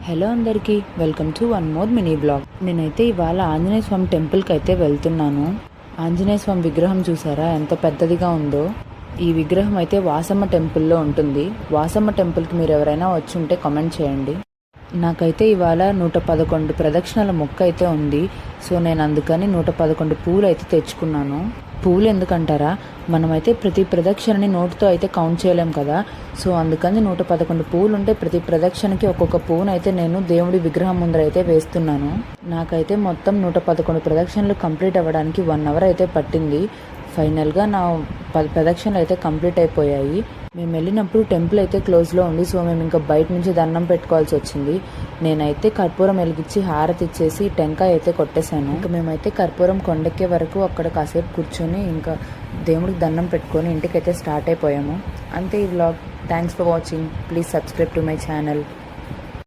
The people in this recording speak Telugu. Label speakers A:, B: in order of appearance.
A: హలో అందరికీ, welcome to one more mini blog. నేనైతే ఇవాళ ఆంజనేయ స్వామి టెంపుల్కి అయితే వెళ్తున్నాను. ఆంజనేయ స్వామి విగ్రహం చూసారా ఎంత పెద్దదిగా ఉందో. ఈ విగ్రహం అయితే వాసమ్మ టెంపుల్లో ఉంటుంది. వాసమ్మ టెంపుల్కి మీరు ఎవరైనా వచ్చి ఉంటే కామెంట్ చేయండి. నాకైతే ఇవాళ 111 ప్రదక్షిణల మొక్క అయితే ఉంది. సో నేను అందుకని 111 పూలు అయితే తెచ్చుకున్నాను. పూలు ఎందుకంటారా, మనమైతే ప్రతి ప్రదక్షిణని నోటుతో అయితే కౌంట్ చేయలేం కదా. సో అందుకని 111 పూలు ఉంటే ప్రతి ప్రదక్షిణకి ఒక్కొక్క పువ్వును అయితే నేను దేవుడి విగ్రహం ముందర అయితే వేస్తున్నాను. నాకైతే మొత్తం 111 ప్రదక్షిణలు కంప్లీట్ అవ్వడానికి 1 అవర్ అయితే పట్టింది. ఫైనల్గా నా 10 ప్రదక్షిణలు అయితే కంప్లీట్ అయిపోయాయి. మేము వెళ్ళినప్పుడు టెంపుల్ అయితే క్లోజ్లో ఉంది. సో మేము ఇంకా బయట నుంచి దండం పెట్టుకోవాల్సి వచ్చింది. నేనైతే కర్పూరం వెలిగించి హారతి ఇచ్చేసి టెంకాయ అయితే కొట్టేశాను. ఇంకా మేమైతే కర్పూరం కొండెక్కే వరకు అక్కడ కాసేపు కూర్చొని ఇంకా దేవుడికి దండం పెట్టుకొని ఇంటికైతే స్టార్ట్ అయిపోయాము. అంతే ఈ vlog. Thanks for watching. Please subscribe to my channel.